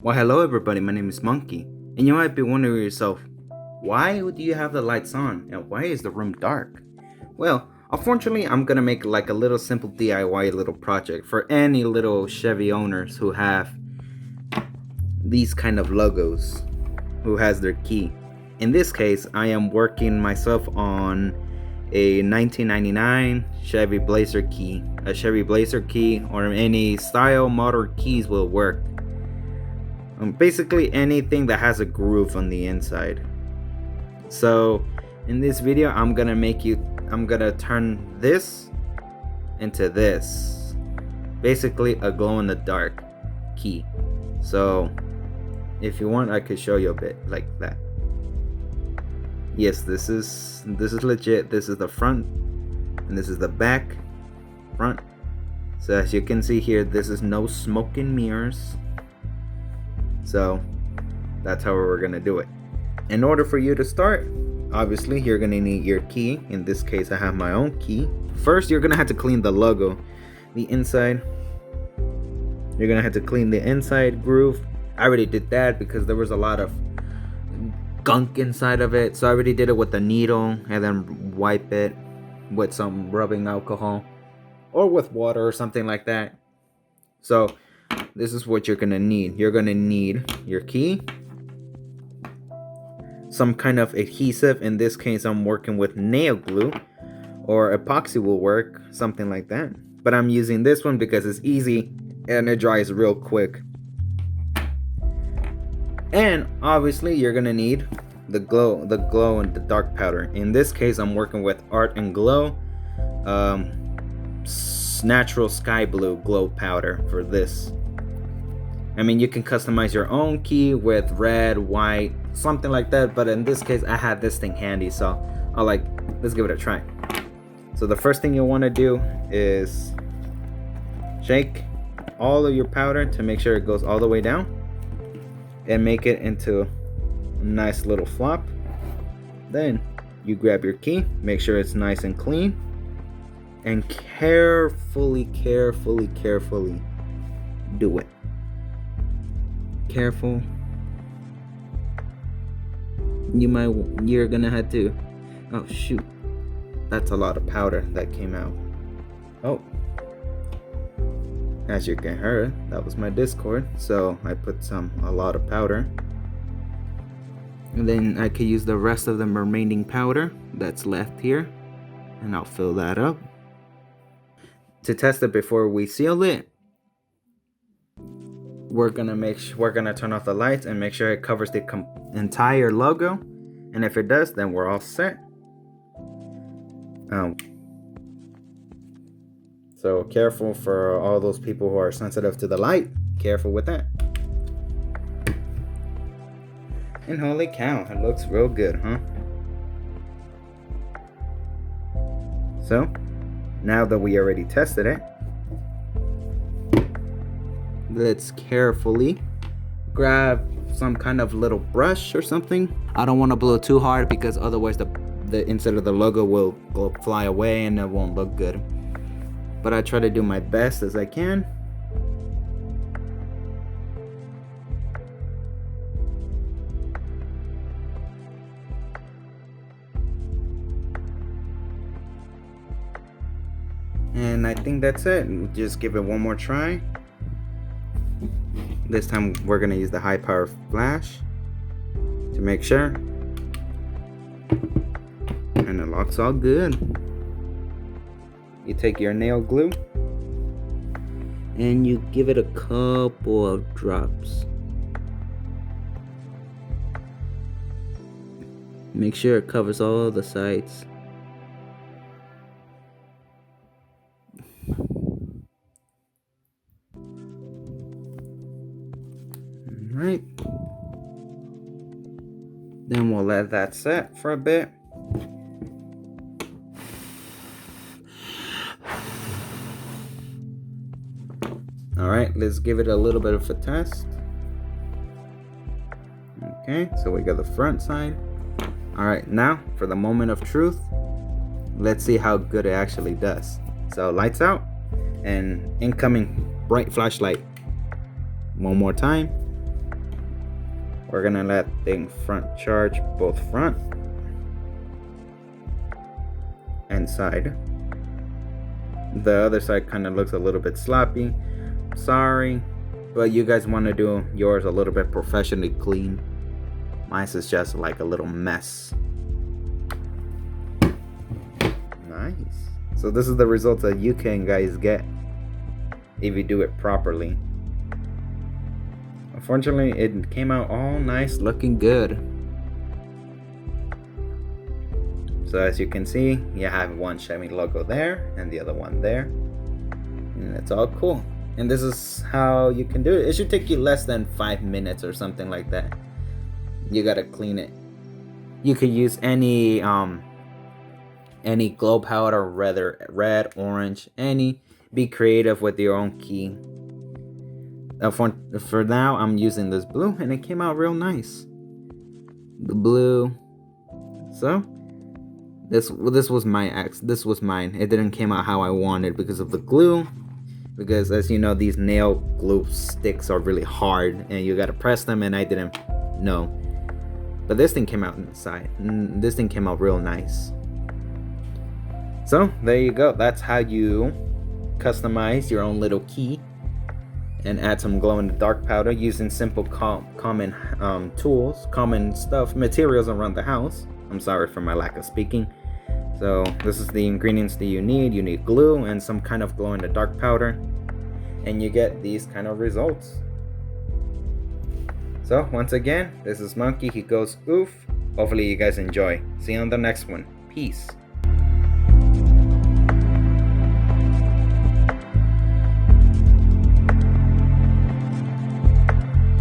Well, hello everybody, my name is Monkey, and you might be wondering yourself, why do you have the lights on, and why is the room dark? Well, unfortunately, I'm gonna make like a little simple DIY little project for any little Chevy owners who have these kind of logos, who has their key. In this case, I am working myself on a 1999 Chevy Blazer key. A Chevy Blazer key or any style model keys will work. Basically anything that has a groove on the inside. So in this video I'm gonna turn this into this, basically a glow in the dark key. So if you want, I could show you a bit like that. Yes, this is legit. This is the front and this is the back front. So as you can see here, this is no smoke and mirrors. So that's how we're gonna do it. In order for you to start, obviously you're gonna need your key. In this case, I have my own key. First, you're gonna have to clean the logo, the inside. You're gonna have to clean the inside groove. I already did that because there was a lot of gunk inside of it. So I already did it with a needle and then wipe it with some rubbing alcohol or with water or something like that. So this is what you're gonna need. You're gonna need your key, some kind of adhesive. In this case, I'm working with nail glue, or epoxy will work, something like that. But I'm using this one because it's easy and it dries real quick. And obviously, you're gonna need the glow and the dark powder. In this case, I'm working with Art and Glow, natural sky blue glow powder for this. I mean, you can customize your own key with red, white, something like that. But in this case, I had this thing handy, so let's give it a try. So the first thing you want to do is shake all of your powder to make sure it goes all the way down, and make it into a nice little flop. Then you grab your key, make sure it's nice and clean, and carefully do it. Careful. You're gonna have to, oh shoot, that's a lot of powder that came out. Oh, as you can hear, that was my Discord, so I put a lot of powder. And then I could use the rest of the remaining powder that's left here, and I'll fill that up. To test it before we seal it, we're gonna turn off the lights and make sure it covers the entire logo. And if it does, then we're all set. So careful for all those people who are sensitive to the light. Careful with that. And holy cow, it looks real good, huh? So now that we already tested it, let's carefully grab some kind of little brush or something. I don't want to blow too hard because otherwise the inside of the logo will fly away and it won't look good. But I try to do my best as I can. And I think that's it. Just give it one more try. This time we're gonna use the high power flash to make sure. And it looks all good. You take your nail glue and you give it a couple of drops. Make sure it covers all the sides. Alright. Then we'll let that set for a bit. Alright, let's give it a little bit of a test. Okay, so we got the front side. Alright, now for the moment of truth. Let's see how good it actually does. So lights out and incoming bright flashlight. One more time. We're gonna let the front charge both front and side. The other side kind of looks a little bit sloppy. Sorry, but you guys want to do yours a little bit professionally clean. Mine's is just like a little mess. Nice. So this is the results that you can guys get if you do it properly. Unfortunately, it came out all nice, looking good. So as you can see, you have one Chevy logo there and the other one there, and it's all cool. And this is how you can do it. It should take you less than 5 minutes or something like that. You gotta clean it. You could use any glow powder, whether red, orange, any. Be creative with your own key. For now, I'm using this blue, and it came out real nice. The blue. So this was this was mine. It didn't came out how I wanted because of the glue. Because as you know, these nail glue sticks are really hard, and you gotta press them, and I didn't know. But this thing came out inside. This thing came out real nice. So there you go. That's how you customize your own little key and add some glow in the dark powder using simple common tools, common materials around the house. I'm sorry for my lack of speaking. So this is the ingredients that you need. You need glue and some kind of glow in the dark powder, and you get these kind of results. So once again, this is Monkey. He goes oof. Hopefully you guys enjoy. See you on the next one. Peace.